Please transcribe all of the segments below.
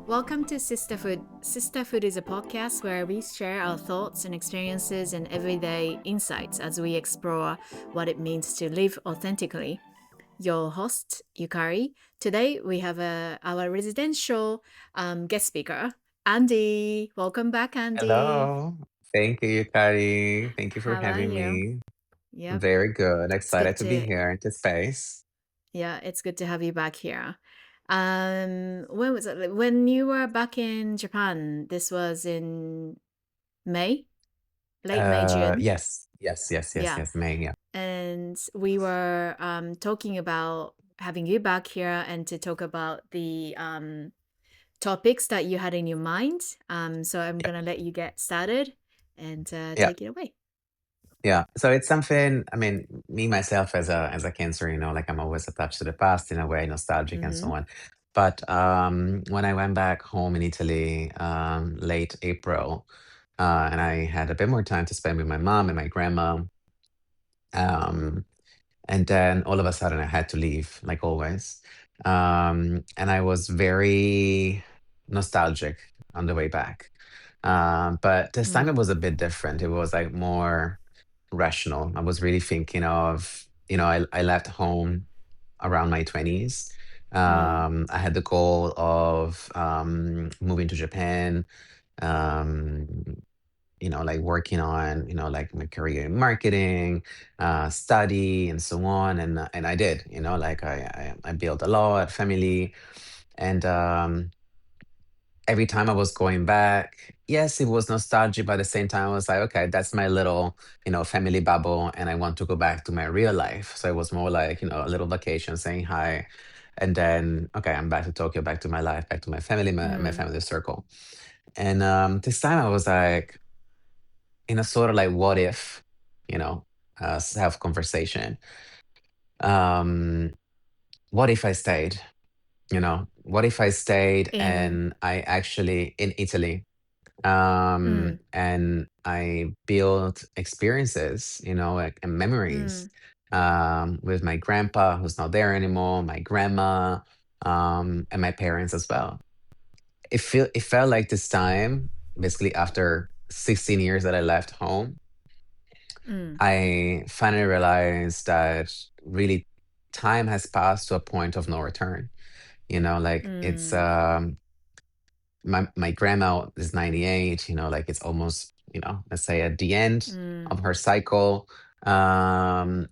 Welcome to Sisterhood. Sisterhood is a podcast where we share our thoughts and experiences and everyday insights as we explore what it means to live authentically. Your host, YUKARI. Today we have our residential guest speaker, Andy. Welcome back, Andy. Hello. Thank you, Yukari. Thank you for How are having you? me. Yep, Very good. it's good Excited to be to here in this space. it's good to have you back here. When was it? When you were back in Japan, this was in May, late May, June. Yes. Yeah. May, yeah. And we were talking about having you back here and to talk about the topics that you had in your mind. So I'm Yeah. gonna let you get started and Yeah. take it away. Yeah. So it's something, I mean, me myself as a cancer, like I'm always attached to the past in a way, nostalgic and so on. But when I went back home in Italy, late April, and I had a bit more time to spend with my mom and my grandma. And then all of a sudden I had to leave, like always. And I was very nostalgic on the way back. But this time it was a bit different. It was like more rational. I was really thinking of, I left home around my 20s. I had the goal of moving to Japan, um, like working on, like my career in marketing, study and so on. And I did, like I built a lot, family. And every time I was going back, yes, it was nostalgic, but at the same time, I was like, okay, that's my little, family bubble. And I want to go back to my real life. So it was more like, a little vacation saying hi. And then, okay, I'm back to Tokyo, back to my life, back to my family, my family circle. And this time I was like, in a sort of like what if, self conversation. Um, what if I stayed? What if I stayed In and I actually in Italy, and I built experiences, like and memories, with my grandpa who's not there anymore, my grandma, and my parents as well. It felt like this time, basically after 16 years that I left home, I finally realized that really time has passed to a point of no return. Like it's my grandma is 98, like it's almost, let's say at the end of her cycle. And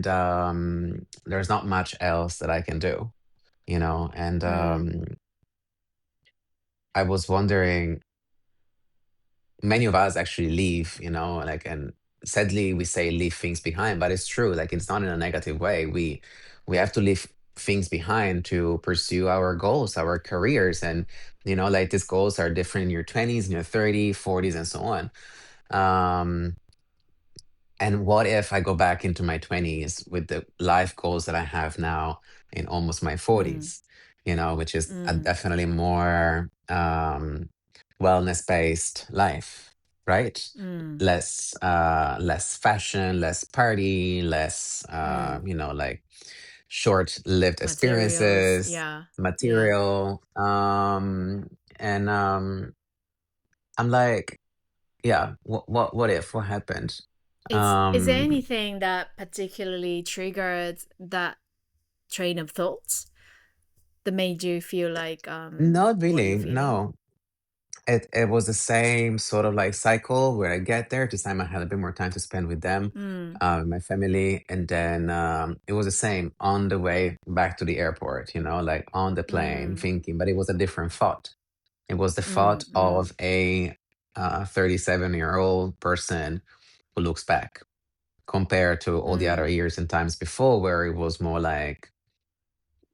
there's not much else that I can do, and I was wondering, many of us actually leave, like, and sadly we say leave things behind, but it's true. Like it's not in a negative way. We have to leave things behind to pursue our goals, our careers, and like these goals are different in your 20s, in your 30s, 40s, and so on. Um, and what if I go back into my 20s with the life goals that I have now in almost my 40s, which is a definitely more wellness based life, right? Less fashion, less party, less like short lived materials. experiences, Yeah. material. And I'm like, yeah, what happened? Is there Um, anything that particularly triggered that train of thoughts that made you feel like Not what really, you're feeling? no. It was the same sort of like cycle where I get there. This time I had a bit more time to spend with them, my family, and then it was the same on the way back to the airport, like on the plane, thinking, but it was a different thought. It was the thought of a 37-year-old person who looks back compared to all the other years and times before where it was more like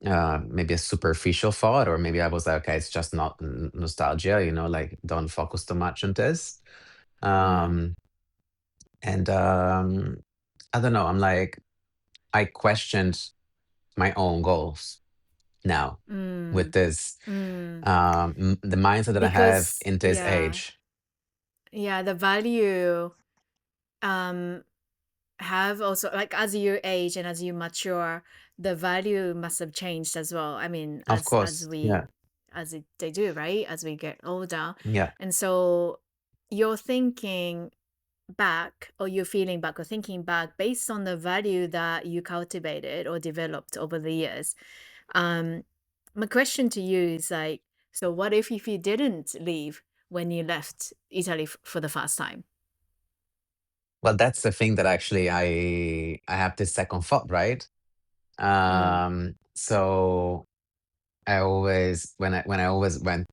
maybe a superficial thought, or maybe I was like, okay, it's just not nostalgia, like don't focus too much on this. Um, and I don't know, I'm like, I questioned my own goals now with this, the mindset that I have Because in this age. the value have also, like, as you age and as you mature, the value must have changed as well. I mean, Of as course, we yeah. they do, right? As we get older. Yeah. And so you're thinking back, or you're feeling back or thinking back based on the value that you cultivated or developed over the years. My question to you is like, so what if you didn't leave when you left Italy for the first time? Well, that's the thing that actually I have this second thought, right? Mm, So I always when I always went,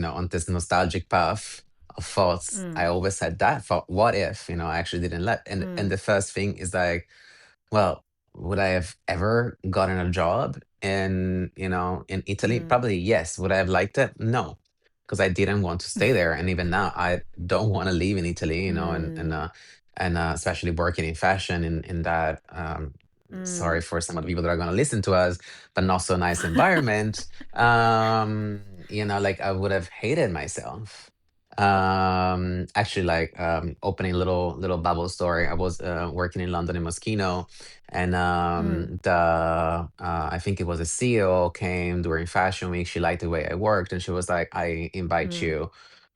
on this nostalgic path of thoughts, I mm, always had that thought, what if, I actually didn't let, and mm, the first thing is like, well, would I have ever gotten a job in Italy? mm, Probably yes. Would I have liked it? No, because I didn't want to stay there. And even now, I don't want to leave in Italy, mm, and especially working in fashion in that, sorry mm. for some of the people that are going to listen to us, but not so nice environment. Like I would have hated myself. Actually, like, opening little bubble story. I was working in London in Moschino, and Mm, I think it was a CEO came during Fashion Week. She liked the way I worked, and she was like, "I invite mm, you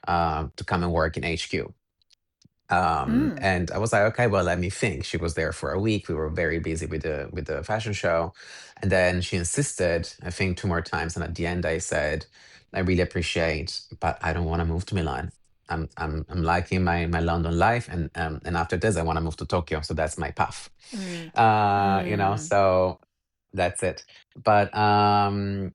to come and work in HQ." mm, And I was like, okay, well, let me think. She was there for a week. We were very busy with the fashion show, and then she insisted, I think, two more times. And at the end, I said, I really appreciate, but I don't want to move to Milan. I'm liking my London life, and after this, I want to move to Tokyo. So that's my path. mm, mm, So that's it. But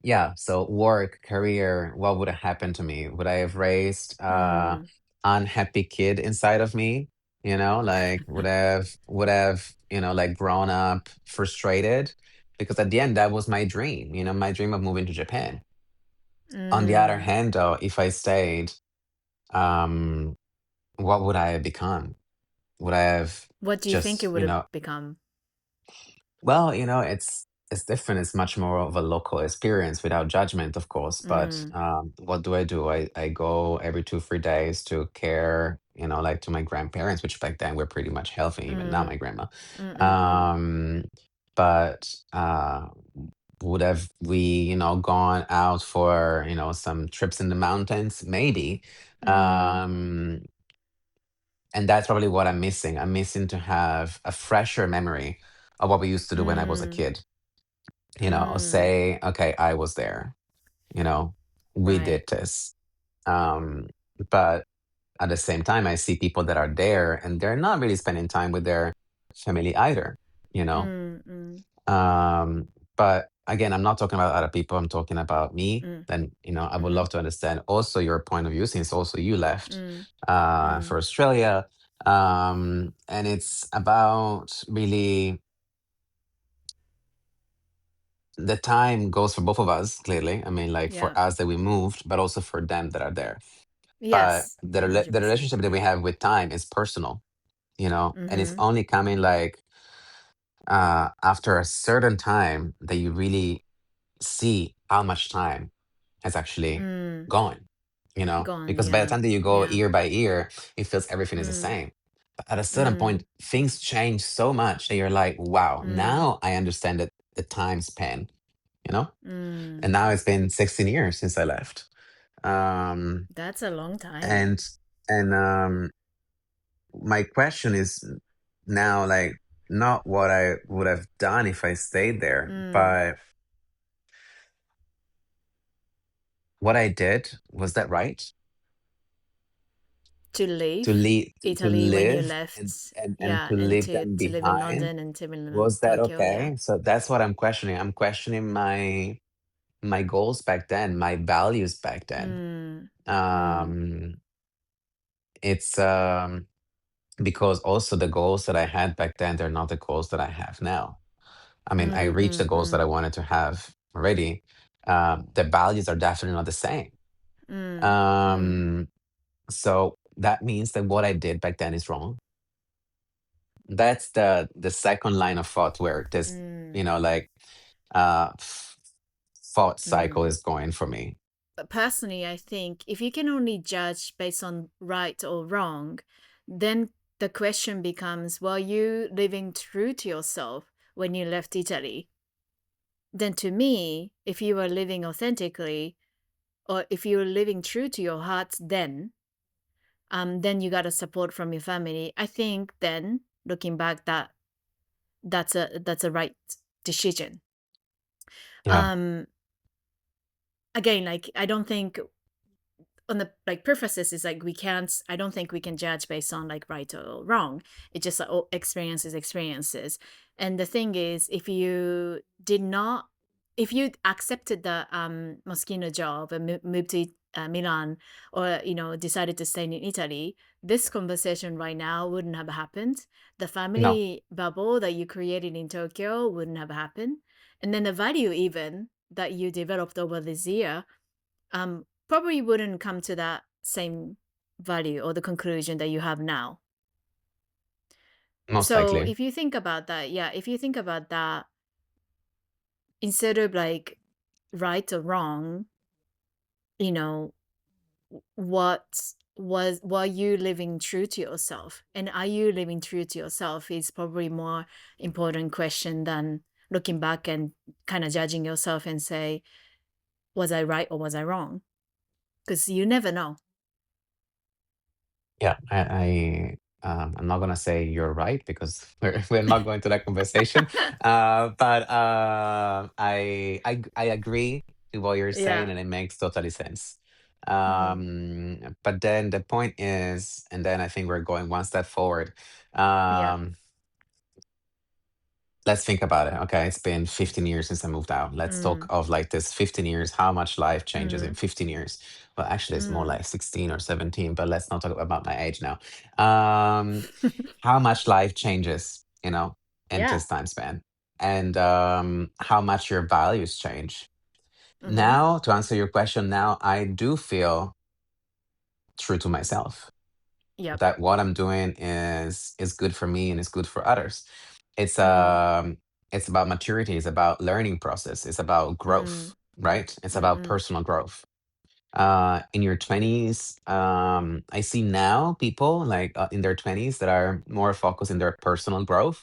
yeah, so work, career, what would have happened to me? Would I have raised mm, unhappy kid inside of me? Like would have, like grown up frustrated? Because at the end that was my dream, my dream of moving to Japan. On the other mm. hand though, if I stayed, um, what would I have become? Would I have What do you think it just, would have become? well, it's different. It's much more of a local experience without judgment, of course. But Mm, what do? I go every 2, 3 days to care, like to my grandparents, which back then were pretty much healthy, even now mm, my grandma. mm, mm, mm, Um, but would have we, gone out for, some trips in the mountains? Maybe. mm, Um, and that's probably what I'm missing. I'm missing to have a fresher memory of what we used to do when I was a mm, kid. mm. Say, okay, I was there, you know, we Right. did this. Um, but at the same time, I see people that are there and they're not really spending time with their family either, you know. Mm, mm, Um, but again, I'm not talking about other people, I'm talking about me. mm, Then, I would mm, love to understand also your point of view since also you left mm, for mm, Australia. And it's about really the time goes for both of us, clearly. I mean, like yeah. for us that we moved, but also for them that are there. But Yes. the 100%. relationship that we Yeah. have with time is personal, and it's Mm-hmm. only coming like after a certain time that you really see how much time has actually Mm. gone, Gone. because by the Yeah. time that you go Yeah. year by year, it feels everything is the Mm, same. But at a certain mm, point, things change so much that you're like, wow, mm, now I understand that the time span, you know? mm. And now it's been 16 years since I left. Um, That's a long time. and and my question is now like not what I would have done if I stayed there, Mm. but what I did, was that right? To To leave leave, to Italy when you live and left. and Yeah. to And leave them to live in behind. London and to live in Was that Tokyo. Yeah. okay? So that's what I'm questioning. I'm questioning my goals back then, my values back then. Mm, mm, Um, it's because also the goals that I had back then, they're not the goals that I have now. I mean, I mm, reached the mm, goals that I mm, wanted to have already. The values are definitely not the same. mm, mm, Um, so that means that what I did back then is wrong. That's the second line of thought where this, mm, like thought cycle mm. is going for me. But personally, I think if you can only judge based on right or wrong, then the question becomes, were you living true to yourself when you left Italy? Then to me, if you were living authentically, or if you're living true to your heart, then you got a support from your family. I think then looking back, that's a right decision. Yeah. Again, like I don't think on the like prefaces is like I don't think we can judge based on like right or wrong. It's just like experiences. And the thing is, if you accepted the Moschino job and moved to Milan, or decided to stay in Italy, this conversation right now wouldn't have happened. The No. family bubble that you created in Tokyo wouldn't have happened, and then the value even that you developed over this year probably wouldn't come to that same value or the conclusion that you have now. Most So likely. if you think about that, instead of like right or wrong, you know, were you living true to yourself? And are you living true to yourself is probably more important question than looking back and kind of judging yourself and say, was I right or was I wrong? Because you never know. Yeah, I'm not gonna say you're right because we're not going to that conversation. But I agree with what you're saying, Yeah. and it makes totally sense. Mm. But then the point is, and then I think we're going one step forward. Yeah. Um, let's think about it. Okay, it's been 15 years since I moved out. Let's talk Mm. of like this 15 years, how much life changes in Mm. 15 years. Well, actually, it's more Mm. like 16 or 17, but let's not talk about my age now. Um, how much life changes, in Yeah. this time span, and how much your values change. Mm-hmm. Now, to answer your question, now I do feel true to myself Yep. that what I'm doing is good for me and is good for others. It's Mm. um it's about maturity, it's about learning process, it's about Mm. growth, right? It's about Mm-mm. personal growth. In your 20s, I see now people like in their 20s that are more focused in their personal growth,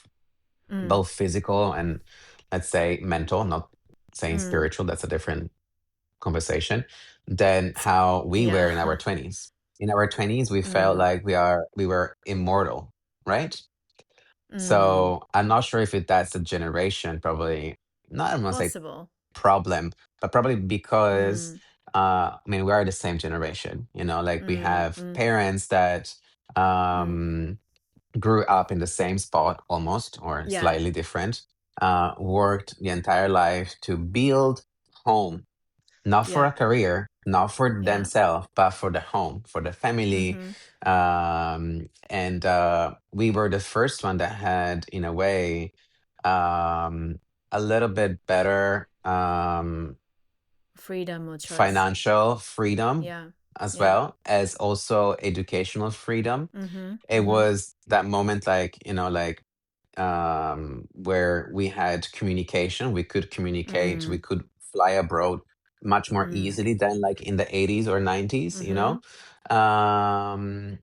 Mm. both physical and let's say mental, not saying Mm. spiritual, that's a different conversation, than how we were Yeah. in our 20s. In our 20s, we felt Mm. like we were immortal, right? Mm. So I'm not sure if that's a generation, probably not, I'm gonna say Possible. problem, but probably because Mm. I mean we are the same generation, like we Mm. have Mm. parents that Mm. um grew up in the same spot almost or Yeah. slightly different, worked the entire life to build home, not for Yeah. a career, not for Yeah. themselves, but for the home, for the family. Mm-hmm. And we were the first one that had, in a way, a little bit better Freedom or choice. financial freedom Yeah. as Yeah. well as also educational freedom. Mm-hmm. It Mm-hmm. was that moment, like, where we had communication, we could communicate, we Mm. could fly abroad much more Mm. easily than like in the 80s or 90s, Mm-hmm. Um,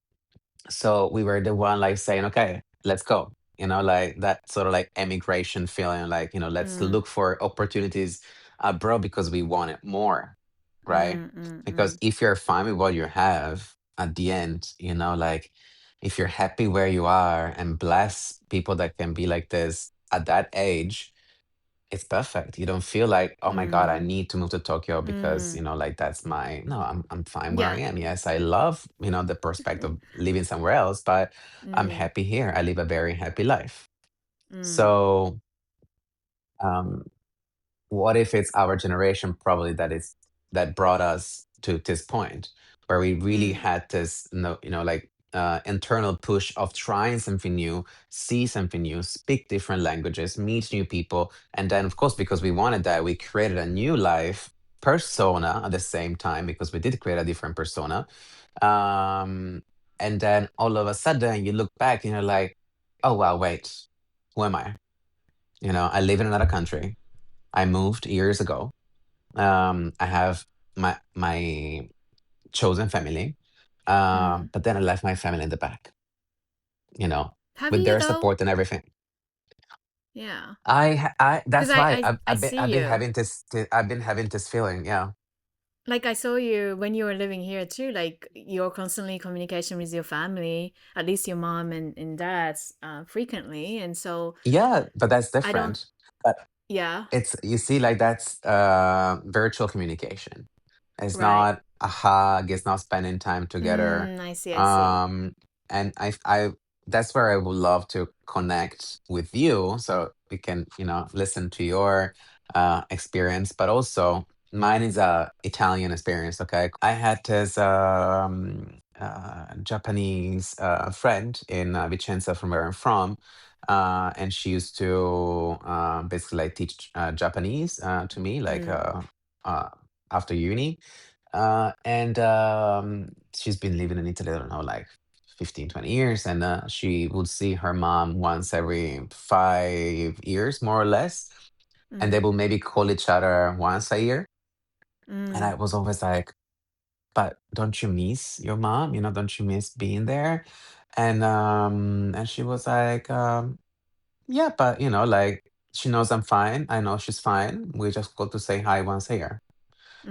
so we were the one like saying, okay, let's go. Like that sort of like emigration feeling, like, let's Mm. look for opportunities abroad because we want it more, right? Mm. Mm. Because Mm. if you're fine with what you have at the end, like if you're happy where you are and bless people that can be like this at that age, it's perfect. You don't feel like, oh my God, I Mm. need to move to Tokyo because, Mm. like that's my no, I'm fine where I Yeah. am. Yes, I love, the prospect of living somewhere else, but I'm Mm. happy here. I live a very happy life. Mm. So um what if it's our generation probably that brought us to this point where we really Mm. had this like internal push of trying something new, see something new, speak different languages, meet new people, and then of course because we wanted that we created a new life persona at the same time because we did create a different persona. um and then all of a sudden you look back and you're like, oh wow, wait, who am I? I live in another country. I moved years ago. I have my chosen family, Mm. but then I left my family in the back. You know, Have with you their though? support and everything. Yeah. I Because that's why I see I've been you. having this I've been having this feeling. Yeah. like I saw you when you were living here too, like you're constantly communication with your family, at least your mom and dad, frequently. And so Yeah, but that's I don't, different. But yeah, it's, you see, like that's virtual communication. It's right. not a hug, it's not spending time together. I see, I see. Um, and I that's where I would love to connect with you so we can, listen to your experience, but also mine is a Italian experience, okay? I had this Japanese friend in Vicenza from where I'm from. And she used to basically like teach Japanese to me, like Mm, uh, after uni. And she's been living in Italy, I don't know, like 15, 20 years. And she would see her mom once every 5 years, more or less. And they mm, will maybe call each other once a year. And I mm, was always like, but don't you miss your mom? Don't you miss being there? And she was like, yeah, but like she knows I'm fine. I know she's fine. We just go to say hi once a year.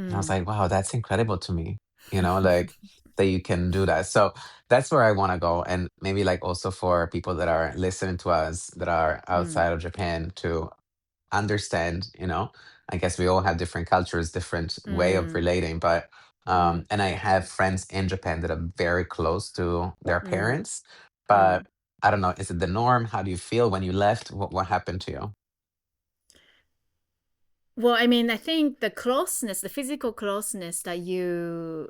And I was mm, like, wow, that's incredible to me, like that you can do that. So that's where I want to go. And maybe like also for people that are listening to us that are mm, outside of Japan to understand, I guess we all have different cultures, different way of mm, relating, but mm, and I have friends in Japan that are very close to their mm, parents, but mm. I don't know, is it the norm? How do you feel when you left? What happened to you? Well, I mean, I think the closeness, the physical closeness that you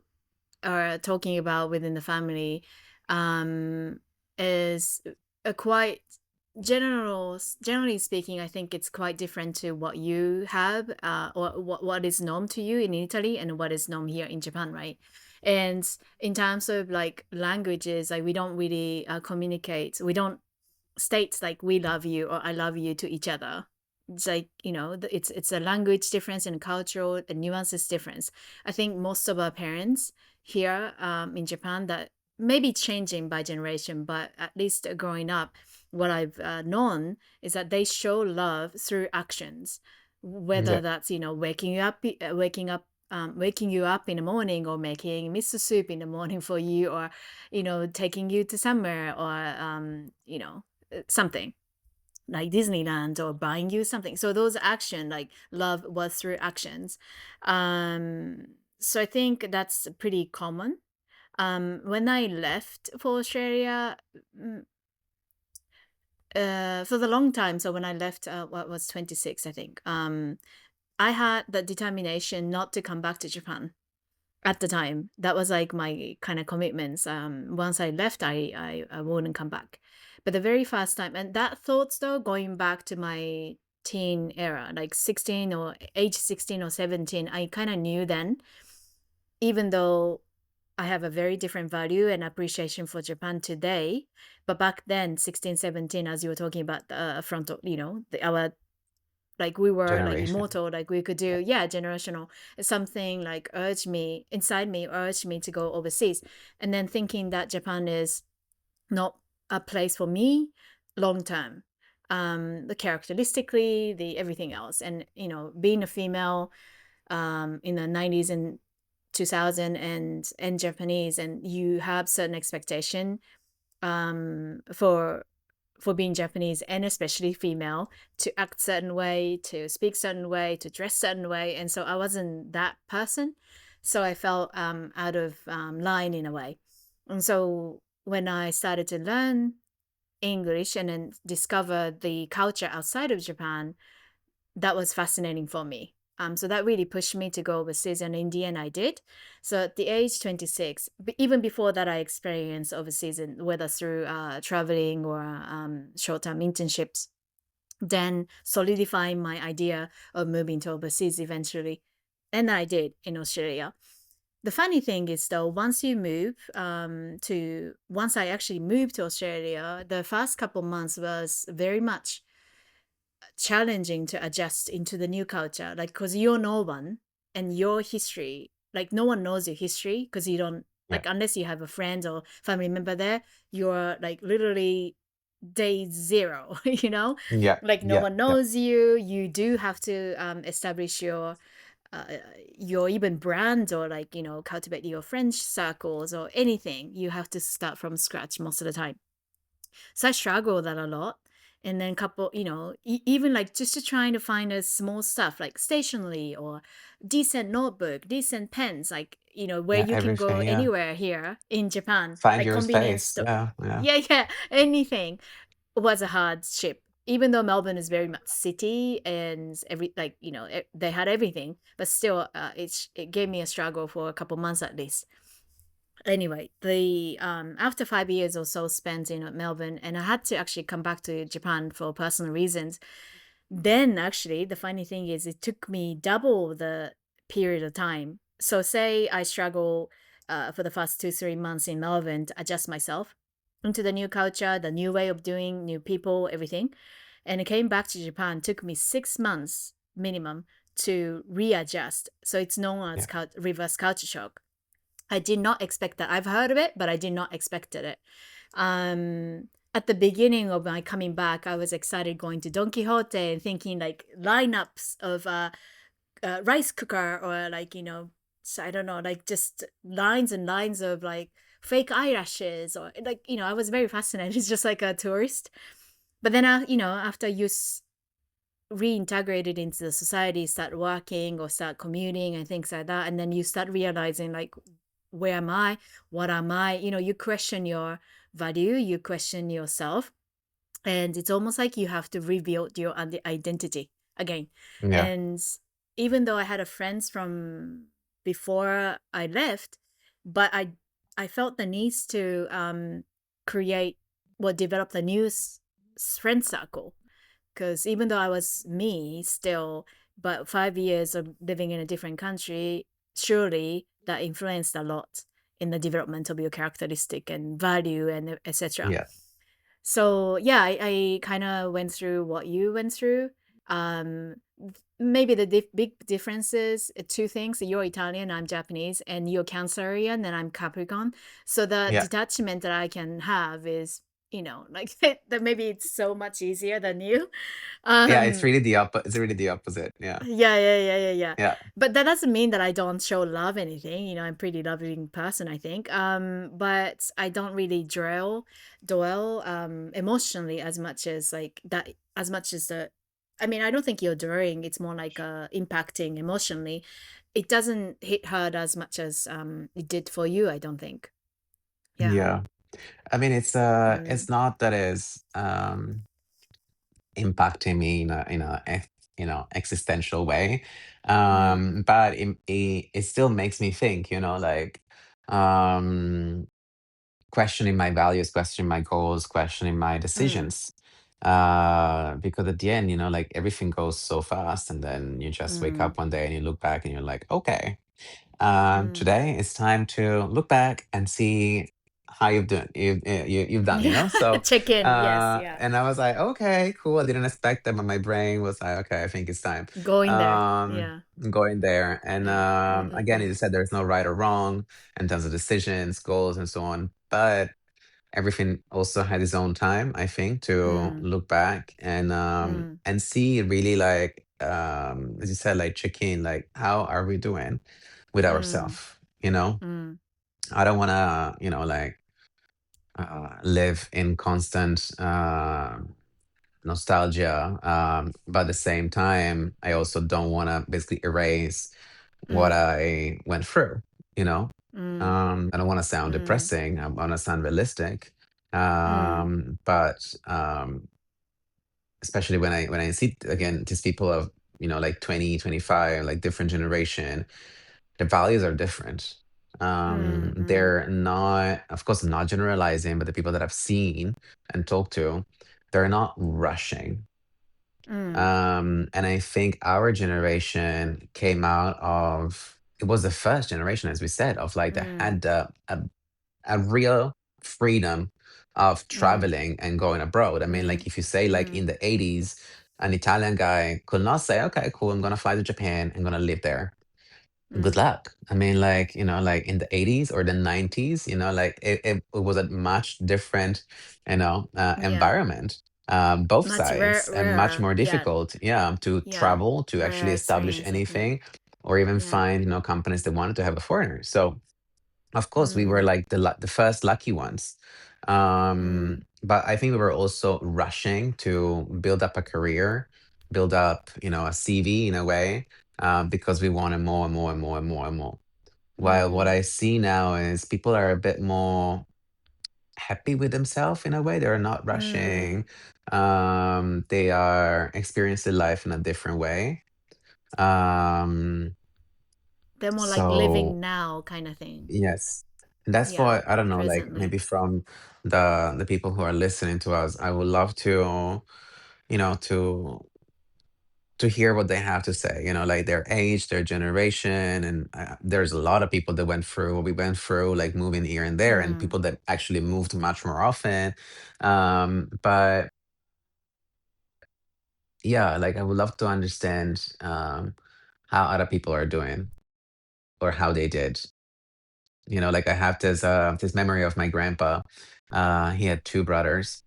are talking about within the family, um, is a quite generally speaking, I think it's quite different to what you have, or what is norm to you in Italy and what is norm here in Japan, right? And in terms of like languages, like we don't really communicate. We don't states like we love you or I love you to each other. It's like, it's a language difference and cultural and nuances difference. I think most of our parents here, in Japan, that may be changing by generation, but at least growing up, what I've known is that they show love through actions, whether Yeah, that's waking you up in the morning, or making miso soup in the morning for you, or taking you to somewhere, or something like Disneyland, or buying you something. So those action, like love was through actions. So I think that's pretty common. When I left for Australia, mm, for the long time, so when I left, what was 26, I think, I had the determination not to come back to Japan at the time. That was like my kind of commitments. Once I left, I wouldn't come back. But the very first time, and that thoughts though, going back to my teen era, like 16 or age 16 or 17, I kind of knew then, even though I have a very different value and appreciation for Japan today. But back then, 16, 17, as you were talking about the frontal, our, like we were like generation. immortal, like we could do, yeah, generational. Something like urged me inside me, urged me to go overseas. And then thinking that Japan is not a place for me long term, the characteristically, the everything else. And being a female, in the 90s and 2000, and Japanese, and you have certain expectation, for being Japanese, and especially female, to act certain way, to speak certain way, to dress certain way. And so I wasn't that person. So I felt out of line in a way. And so when I started to learn English and then discover the culture outside of Japan, that was fascinating for me. So that really pushed me to go overseas, and in the end, I did. So at the age 26, even before that, I experienced overseas, whether through traveling or short-term internships, then solidifying my idea of moving to overseas eventually. And I did in Australia. The funny thing is, though, once I actually moved to Australia, the first couple months was very much challenging to adjust into the new culture, like because you're no one, and your history, like no one knows your history, because you don't, Yeah, like, unless you have a friend or family member there, you're like literally day zero. yeah, Like no yeah, one yeah. knows you. You do have to establish your uh, your even brand, or like, cultivate your French circles or anything. You have to start from scratch most of the time. So I struggle with that a lot. And then couple, even like just to trying to find a small stuff like stationery or decent notebook, decent pens, like, where Yeah, you can go everything. Yeah. anywhere here in Japan, Find like your convenience space. store. Yeah. Yeah. Yeah, yeah, anything was a hardship. Even though Melbourne is very much city and they had everything, but still, it gave me a struggle for a couple months at least. Anyway, the after 5 years or so spent in Melbourne, and I had to actually come back to Japan for personal reasons. Then actually, the funny thing is, it took me double the period of time. So say I struggle for the first 2 3 months in Melbourne to adjust myself into the new culture, the new way of doing, new people, everything, and I came back to Japan. Took me 6 months minimum to readjust. So it's known as Yeah. reverse culture shock. I did not expect that. I've heard of it, but I did not expect it. At the beginning of my coming back, I was excited going to Don Quixote and thinking like lineups of rice cooker, or like, so I don't know, like just lines and lines of like fake eyelashes, or like, I was very fascinated. It's just like a tourist. But then, after you reintegrated into the society, start working or start commuting and things like that, and then you start realizing like, where am I? What am I? You question your value, you question yourself, and it's almost like you have to rebuild your identity again. Yeah. And even though I had a friends from before I left, but I felt the needs to create or develop a new friend circle, because even though I was me still, but 5 years of living in a different country, surely that influenced a lot in the development of your characteristic and value and etc. Yeah. So yeah, I kind of went through what you went through. Um, Maybe the big differences, two things: you're Italian, I'm Japanese, and you're Cancerian, and I'm Capricorn. So the Yeah. detachment that I can have is, like that maybe it's so much easier than you. Yeah. It's Um, really the It's really the opposite. Yeah. yeah, yeah, yeah, yeah, yeah. Yeah. But that doesn't mean that I don't show love anything. I'm a pretty loving person, I think. But I don't really dwell emotionally as much as like that, as much as the I mean, I don't think you're dwelling, it's more like impacting emotionally. It doesn't hit hard as much as it did for you, I don't think. Yeah. Yeah. I mean, Mm, it's not that it's impacting me in existential way, mm, but it still makes me think, like, um questioning my values, questioning my goals, questioning my mm, decisions. Because at the end, like everything goes so fast, and then you just wake mm, up one day and you look back and you're like, okay, mm. today it's time to look back and see how you've done, Yeah. So, Check in. Yes. Yeah. and I was like, okay, cool. I didn't expect that, but my brain was like, okay, I think it's time. Going there. Um, Yeah. going there, and Mm, mm, again, mm, you said there's no right or wrong in terms of decisions, goals, and so on, but everything also had its own time, I think, to mm, look back mm, and see really, like, as you said, like check in, like how are we doing with mm, ourselves, you know? mm, I don't wanna, like live in constant nostalgia. But at the same time, I also don't wanna basically erase what mm, I went through, you know? mm, I don't want to sound mm, depressing. I want to sound realistic. mm, But especially when I see again these people of like 20, 25, like different generation, the values are different. mm, mm, They're not, of course, I'm not generalizing, but the people that I've seen and talked to, they're not rushing. mm, And I think our generation came out of, it was the first generation, as we said, of like that mm, had a real freedom of mm, traveling and going abroad. I mean, like mm, if you say like mm, in the 80s, an Italian guy could not say, okay, cool, I'm gonna fly to Japan, I'm gonna live there. Good mm. luck. I mean, like, like in the 80s or the 90s, like it was a much different, Yeah. environment, both Much sides, and much rare. more Yeah. difficult, yeah, to Yeah. travel, to actually Rare establish experience. Yeah. anything. or even Yeah. find, companies that wanted to have a foreigner. So of course we were Mm, like the first lucky ones. mm, But I think we were also rushing to build up a career, build up, a CV in a way, because we wanted more and more and more and more and more. While what mm, I see now is people are a bit more happy with themselves in a way. They're not mm. rushing. They are experiencing life in a different way. Um, They're more like so living now kind of thing. yes. And that's Yeah, why I don't know, like presently. maybe from the people who are listening to us, I would love to, you know, to to hear what they have to say, like their age, their generation. And there's a lot of people that went through what we went through, like moving here and there, and Mm, people that actually moved much more often. But yeah, like I would love to understand how other people are doing or how they did. Like I have this memory of my grandpa. He had two brothers.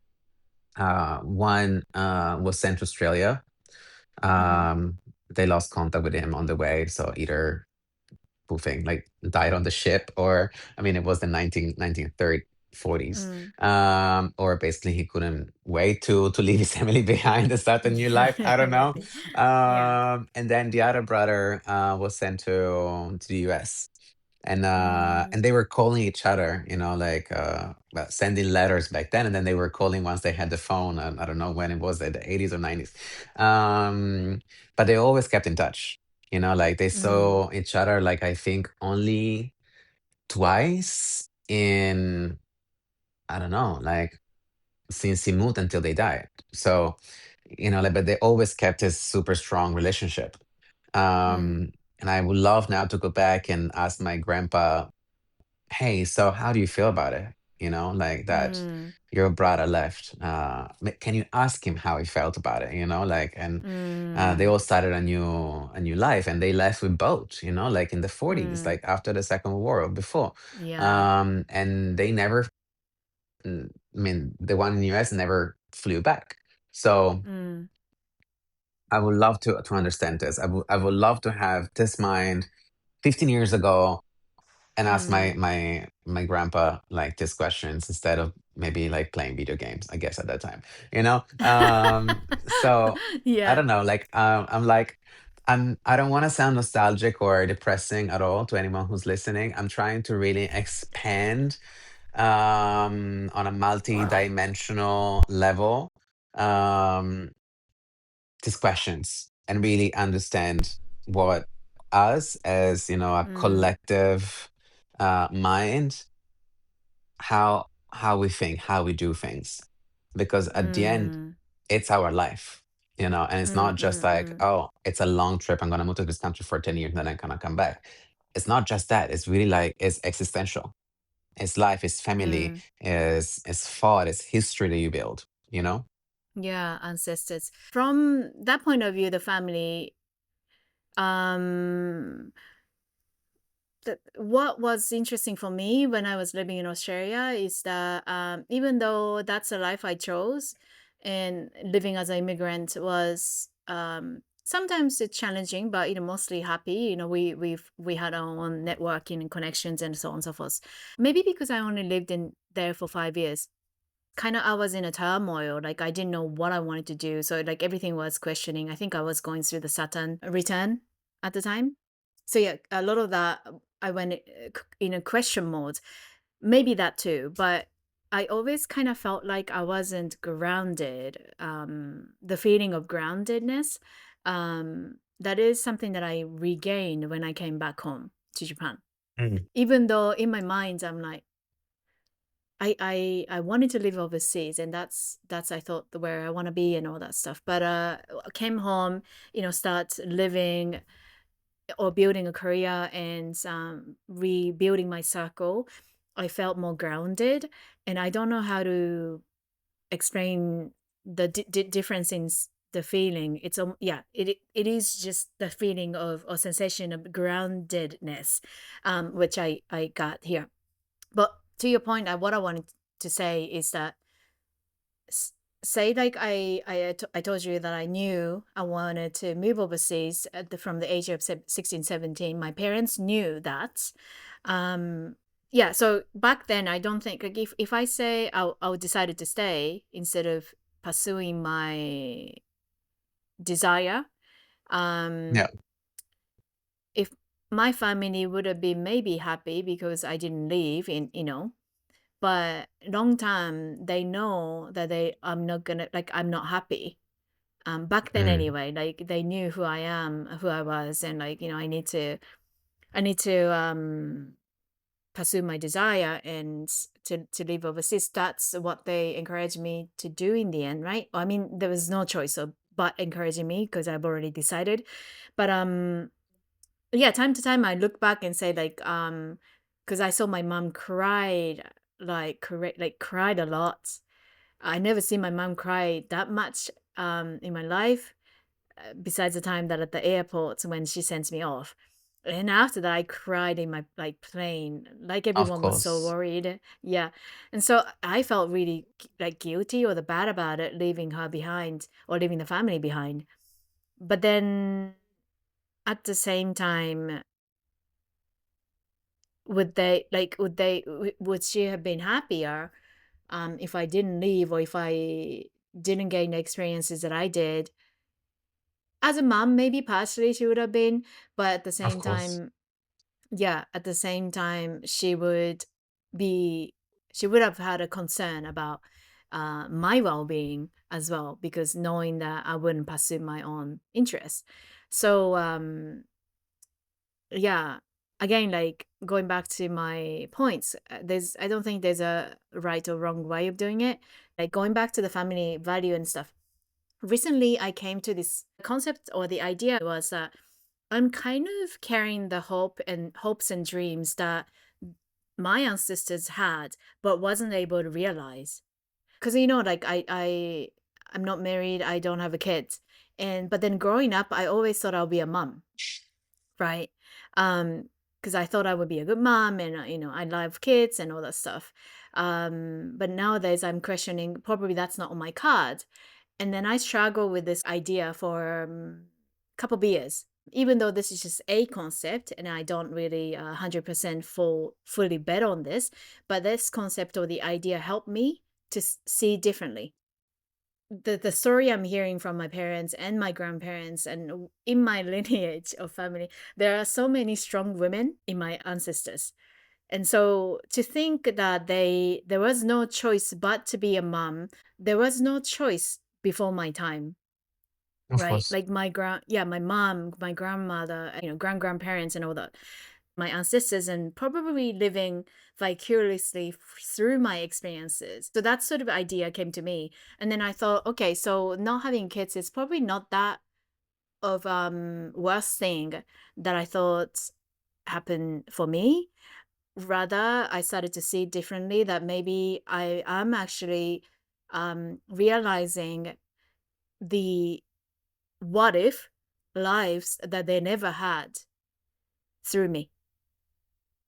One was sent to Australia. mm-hmm, Um, they lost contact with him on the way, so either poofing, like died on the ship, or I mean, it was the 1930s, 40s, mm. or basically he couldn't wait to leave his family behind and start a new life. I don't know. Maybe. Yeah. And then the other brother was sent to the US. And Mm, they were calling each other, like well, sending letters back then, and then they were calling once they had the phone. And I don't know when it was, the 80s or 90s. Um, but they always kept in touch. Like they mm, saw each other, like I think only twice in, I don't know, like since he moved until they died. So, like, but they always kept this super strong relationship. mm, And I would love now to go back and ask my grandpa, hey, so how do you feel about it? Like that mm, your brother left. Can you ask him how he felt about it? Like, and they mm, all started a new life, and they left with boats. Like in the 40s, mm. like after the Second World War or before. Yeah. And they never. I mean, the one in the US never flew back. So Mm, I would love to understand this. I would love to have this mind 15 years ago and ask my mm. my grandpa like these questions instead of maybe like playing video games, I guess, at that time. So I Yeah. don't know, like I don't want to sound nostalgic or depressing at all to anyone who's listening. I'm trying to really expand on a multi-dimensional level, um these questions, and really understand what us as a Mm, collective mind, how we think, how we do things, because at the end mm, it's our life. And it's mm, not just mm, like, mm. oh, it's a long trip, I'm going to move to this country for 10 years and then I'm going to come back. It's not just that. It's really like, it's existential. It's life, it's family, Mm. it's thought, it's history that you build, you know Yeah, ancestors. From that point of view, the family, um, what was interesting for me when I was living in Australia is that even though that's a life I chose, and living as an immigrant was sometimes it's challenging, but mostly happy. We had our own networking and connections and so on and so forth. Maybe because I only lived in there for 5 years, kind of I was in a turmoil. Like I didn't know what I wanted to do, so like everything was questioning. I think I was going through the Saturn return at the time. So yeah, a lot of that I went in a question mode. Maybe that too, but I always kind of felt like I wasn't grounded. The feeling of groundedness, that is something that I regained when I came back home to Japan. Mm. Even though in my mind I'm like, I wanted to live overseas, and that's I thought where I want to be and all that stuff. But I came home, start living or building a career and rebuilding my circle. I felt more grounded, and I don't know how to explain the difference in the feeling. It's yeah, it is just the feeling of or sensation of groundedness, which I got here. But to your point, what I wanted to say is that say like I told you that I knew I wanted to move overseas from the age of 16, 17. My parents knew that. Um, yeah, so back then I don't think like if I say I decided to stay instead of pursuing my desire, um, Yeah. if my family would have been maybe happy because I didn't leave but long time they know that I'm not gonna like I'm not happy. Back then Mm. anyway, like they knew who I am, who I was, and like I need to pursue my desire and to live overseas. That's what they encouraged me to do in the end, right? I mean, there was no choice of but encouraging me because I've already decided. But yeah, time to time I look back and say like because I saw my mom cried like cried a lot. I never seen my mom cry that much in my life besides the time that at the airport when she sends me off. And after that, I cried in my like plane, like Of everyone was so course. worried. Yeah, and so I felt really like guilty or the bad about it, leaving her behind or leaving the family behind. But then at the same time, would she have been happier if I didn't leave or if I didn't gain the experiences that I did? As a mom, maybe partially she would have been, but at the Of same course. time, yeah, at the same time, be she would have had a concern about my well-being as well because knowing that I wouldn't pursue my own interests. So yeah, again, like going back to my points, I don't think there's a right or wrong way of doing it. Like going back to the family value and stuff. Recently, I came to this concept or the idea was that I'm kind of carrying the hopes and dreams that my ancestors had, but wasn't able to realize. Because like I'm not married, I don't have a kid, and but then growing up, I always thought I'll be a mom, right? Because I thought I would be a good mom, and I love kids and all that stuff. But nowadays, I'm questioning probably that's not on my card, and then I struggle with this idea for a couple of years. Even though this is just a concept and I don't really 100% fully bet on this, but this concept or the idea helped me to see differently. The story I'm hearing from my parents and my grandparents and in my lineage of family, there are so many strong women in my ancestors. And so to think that there was no choice but to be a mom, there was no choice before my time, Of right? course. Like my mom, my grandmother, grandparents and all that, my ancestors, and probably living vicariously through my experiences. So that sort of idea came to me, and then I thought, okay, so not having kids is probably not that of worst thing that I thought happened for me. Rather, I started to see differently that maybe I am actually realizing the what if lives that they never had through me.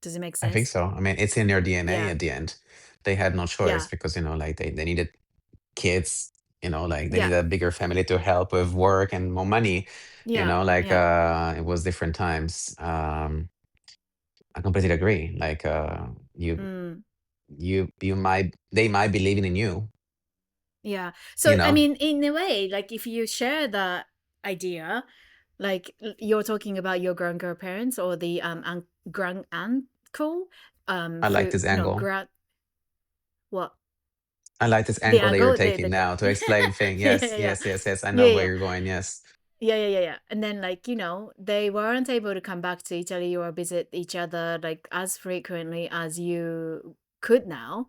Does it make I think sense? so. I mean, it's in their DNA Yeah. at the end. They had no choice Yeah. because, like they needed kids, like they Yeah. needed a bigger family to help with work and more money, Yeah. like Yeah. it was different times. I completely agree. Like you Mm. you might they might be living in you, Yeah. you So, I know. mean, in a way, like if you share that idea, like you're talking about your grandparents or the grand uncle, I like through this angle. what I like this the angle that you're uncle, taking the now to explain things. yeah, Yes, yeah, yes, yes, yes. I yeah, know yeah, where yeah. you're going. Yes. Yeah, yeah, yeah, yeah. And then like, they weren't able to come back to Italy or visit each other like as frequently as you could now.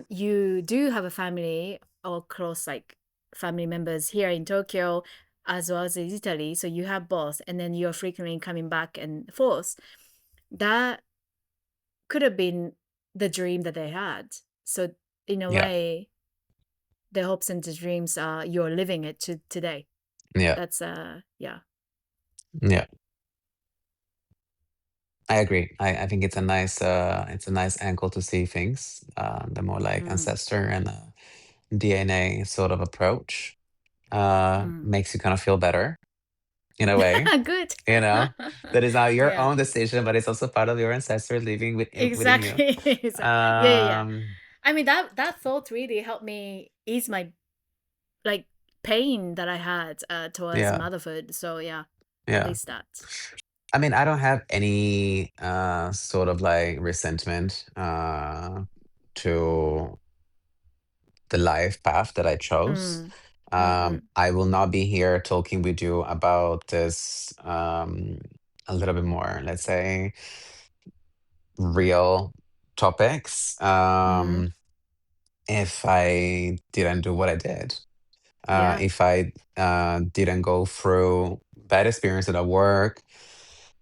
You do have a family or close like family members here in Tokyo as well as in Italy. So you have both, and then you're frequently coming back and forth. That could have been the dream that they had. So in a Yeah. way, the hopes and the dreams are you're living it to today. Yeah. That's yeah. Yeah. I agree. I think it's a nice angle to see things. The more like Mm. ancestor and DNA sort of approach Mm. makes you kind of feel better in a way, Good. you know, that is not your Yeah, own decision, but it's also part of your ancestors living within you. exactly. Yeah, yeah, yeah. Um, I mean that thought really helped me ease my like pain that I had towards yeah, motherhood. So yeah, at yeah. least that. I mean, I don't have any sort of like resentment to the life path that I chose. Mm. Mm-mm. I will not be here talking with you about this a little bit more, let's say, real topics Mm. if I didn't do what I did. Yeah. If I didn't go through bad experiences at work,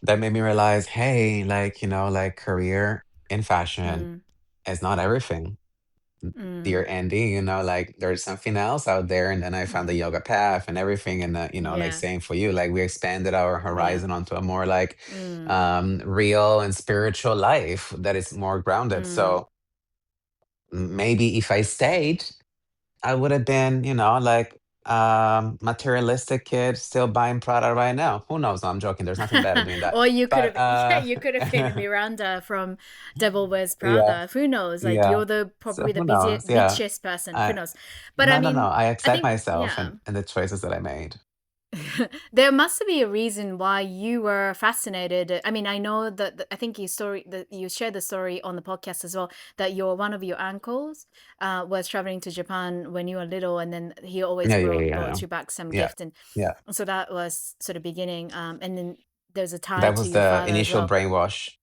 that made me realize, hey, like, like career in fashion Mm. is not everything. Mm. Dear Andy, like there's something else out there. And then I found the Mm. yoga path and everything. And, like Yeah. same for you, like we expanded our Yeah. horizon onto a more like Mm. real and spiritual life that is more grounded. Mm. So maybe if I stayed, I would have been, like materialistic kid still buying Prada right now. Who knows? No, I'm joking. There's nothing bad at doing that. Or you could But have, yeah, you could have been Miranda from Devil Wears yeah, Prada. Who knows? Like yeah. you're the So probably the who knows? Yeah. bitchiest person. Who I knows? But I no. mean, I I accept think myself yeah. and the choices that I made. There must be a reason why you were fascinated. I mean, I know that I think that you shared the story on the podcast as well that one of your uncles was traveling to Japan when you were little, and then he always Yeah, yeah, yeah, brought yeah. you back some Yeah, gift, and yeah. so that was sort of beginning. And then there's a tie That to was your the father as initial well. brainwash.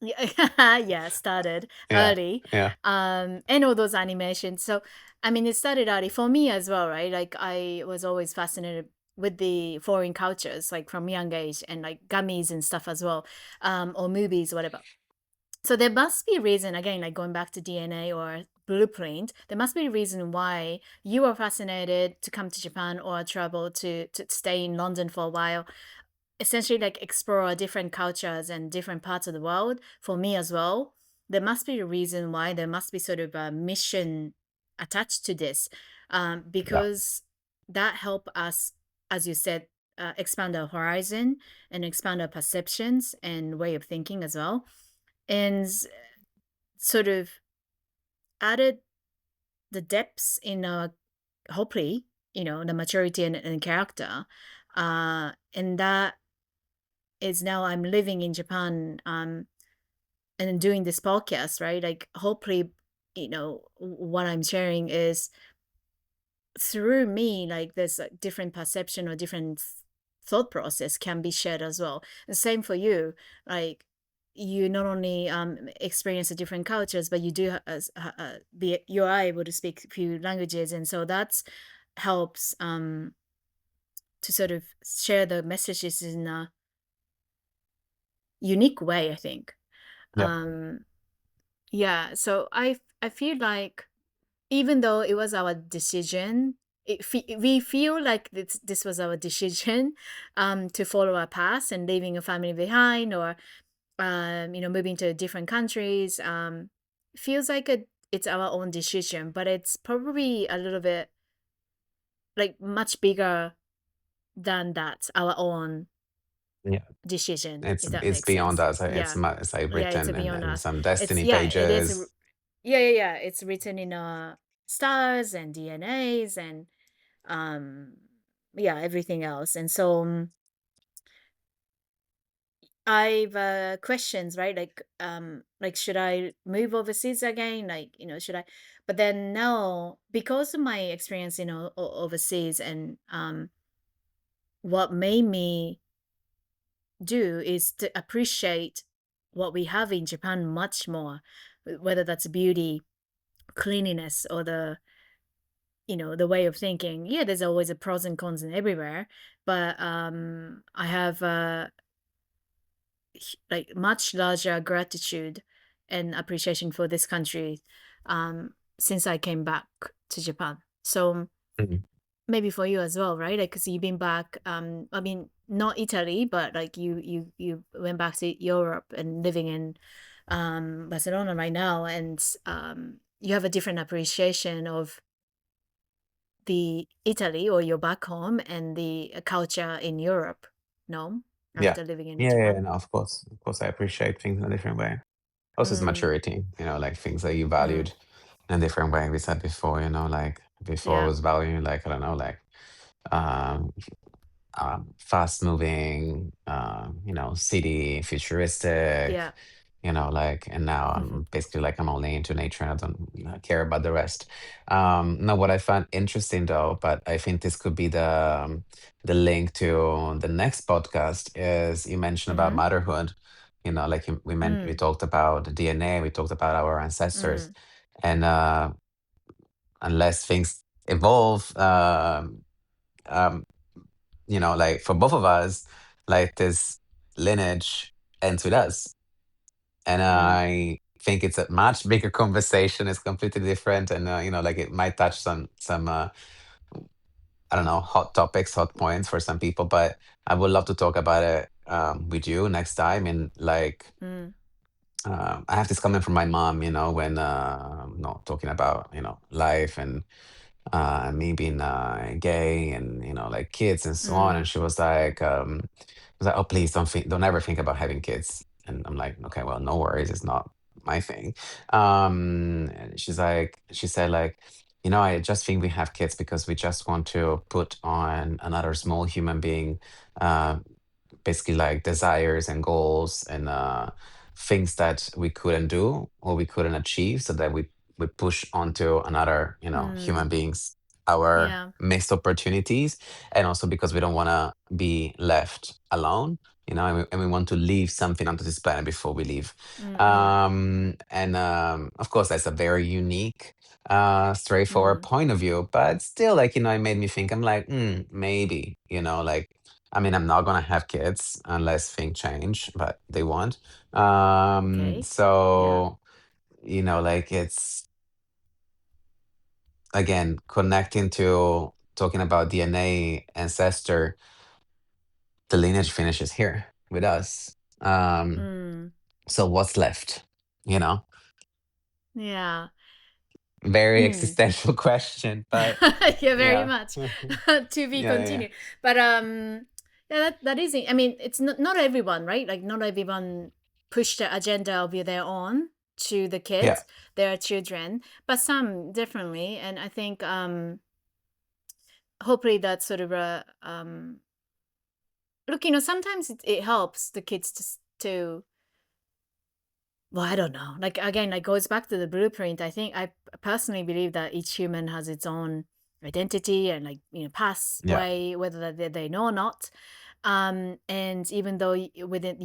Yeah, yeah, started Yeah, early. yeah, And all those animations. So, I mean, it started early for me as well, right? Like, I was always fascinated with the foreign cultures, like from young age, and like gummies and stuff as well, or movies, whatever. So there must be a reason, again, like going back to DNA or blueprint, there must be a reason why you were fascinated to come to Japan or travel to stay in London for a while, essentially like explore different cultures and different parts of the world. For me as well, there must be a reason why there must be sort of a mission attached to this, yeah, because that help us, as you said, expand our horizon and expand our perceptions and way of thinking as well, and sort of added the depths in our, hopefully, the maturity and character, and that is now I'm living in Japan, and doing this podcast, right? Like hopefully, what I'm sharing is through me, like there's a different perception or different thought process can be shared as well. The same for you, like you not only experience the different cultures, but you do you are able to speak a few languages, and so that's helps to sort of share the messages in a unique way, I think. yeah, Um, yeah, so I feel like even though it was our decision, we feel like this was our decision to follow our path and leaving a family behind, or moving to different countries. Feels like it's our own decision, but it's probably a little bit like much bigger than that, our own yeah. decision, It's if that it's makes beyond sense. us. Yeah. It's like Yeah, it's written beyond and us. some It's destiny yeah, it is. pages. Yeah, yeah, yeah. It's written in stars and DNAs and um yeah, everything else. And so I've questions, right? Like should I move overseas again? Like, should I? But then no, because of my experience, overseas, and what made me do is to appreciate what we have in Japan much more, whether that's beauty, cleanliness, or the way of thinking. Yeah, there's always a pros and cons in everywhere, but I have like much larger gratitude and appreciation for this country since I came back to Japan. So Mhm. maybe for you as well, right? Like, cause you've been back. I mean, not Italy, but like you went back to Europe and living in Barcelona right now, and you have a different appreciation of the Italy or your back home and the culture in Europe, no? Yeah. After living in Yeah, yeah, yeah, Japan. no, of course. Of course, I appreciate things in a different way. Also, it's Mm, maturity, like things that you mm, valued in a different way. We said before, like before I yeah, was valuing, like, I don't know, like um, fast moving, city, futuristic, yeah. like, and now I'm basically like, I'm only into nature and I don't care about the rest. No, what I found interesting though, but I think this could be the link to the next podcast is you mentioned about Mm-hmm. motherhood. Like we Mm, talked about DNA, we talked about our ancestors, mm, and unless things evolve, um, like for both of us, like this lineage ends with us. And mm, I think it's a much bigger conversation. It's completely different, and like it might touch some I don't know, hot topics, hot points for some people. But I would love to talk about it with you next time. And like, mm, I have this comment from my mom, when not talking about life and me being gay and like kids and so on. mm. And she was like, "Oh, please don't ever think about having kids." And I'm like, "Okay, well, no worries, it's not my thing." And she said like, "I just think we have kids because we just want to put on another small human being, uh, basically like desires and goals and things that we couldn't do or we couldn't achieve, so that we push onto another human Mm, beings our yeah. missed opportunities, and also because we don't want to be left alone, and we want to leave something onto this planet before we leave." Mm, mm, And of course, that's a very unique, straightforward mm. point of view, but still, like, it made me think. I'm like, maybe, like, I mean, I'm not gonna have kids unless things change, but they won't. Okay. Yeah. So, like, it's again connecting to talking about DNA ancestor. The lineage finishes here with us. Mm, So what's left? You know, yeah. very Mm. existential question, but Yeah, very yeah, much. To be yeah, yeah, continued. But yeah, that is it. I mean, it's not everyone, right? Like not everyone push the agenda of their own to the yeah, kids, their children, but some definitely. And I think hopefully that's sort of a look, sometimes it helps the kids to well, I don't know. Like again, it goes back to the blueprint. I think I personally believe that each human has its own identity and like yeah, pathway, whether they know or not. And even though within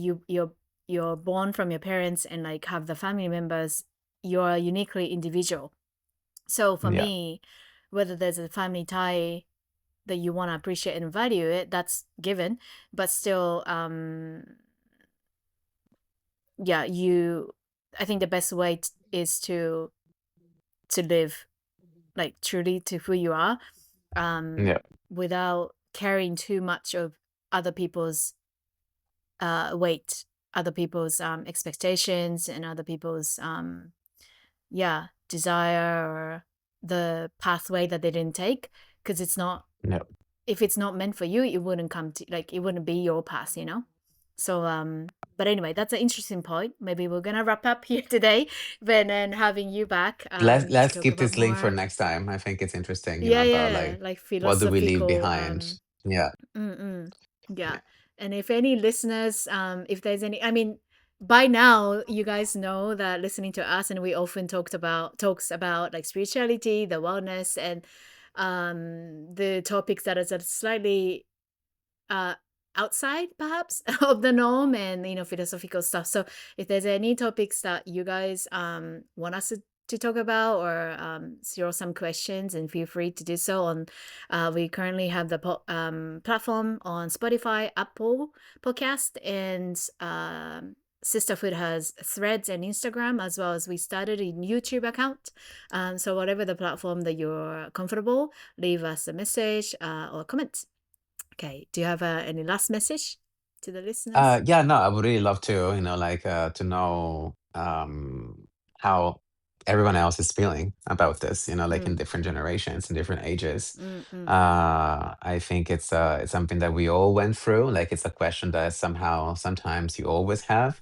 you're born from your parents and like have the family members, you're uniquely individual. So for yeah, me, whether there's a family tie that you want to appreciate and value it, that's given. But still, yeah, I think the best way is to live like truly to who you are, yeah, without carrying too much of other people's weight, other people's expectations, and other people's yeah, desire or the pathway that they didn't take, because it's not, yeah. if it's not meant for you, it wouldn't come to, like, it wouldn't be your path. So but anyway, that's an interesting point. Maybe we're gonna wrap up here today, but then having you back to Let's talk keep about this link for more. next time. I think it's interesting, Yeah, about yeah, like like what do we leave philosophical. behind. Yeah, Yeah. yeah, And if any listeners, if there's any, I mean, by now you guys know that listening to us, and we often talks about like spirituality, the wellness, and the topics that are slightly uh outside perhaps of the norm, and philosophical stuff. So if there's any topics that you guys want us to talk about, or throw some questions, and feel free to do so on we currently have the platform on Spotify, Apple Podcast, and Sisterhood has threads and Instagram, as well as we started a YouTube account. So whatever the platform that you're comfortable, leave us a message or comment. Okay. Do you have any last message to the listeners? yeah. No, I would really love to, like, to know how. everyone else is feeling about this, like in うん、different generations and different ages. うん、うん、I think it's something that we all went through. Like it's a question that somehow sometimes you always have.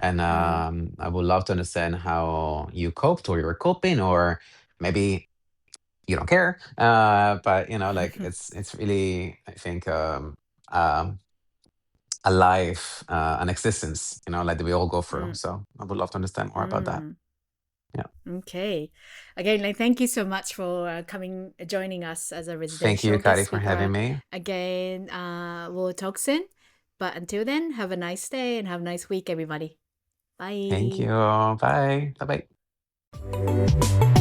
And うん、I would love to understand how you coped or you were coping, or maybe you don't care. But like it's really, I think, um, a life, an existence, like that we all go う through. ん、So I would love to understand う more about that. ん。Yeah. Okay. Again, like thank you so much for joining us as a Thank you, residential guest Kari, for having speaker. me. Again, we'll talk soon. But until then, have a nice day and have a nice week, everybody. Thank you. Bye. Bye. Bye bye.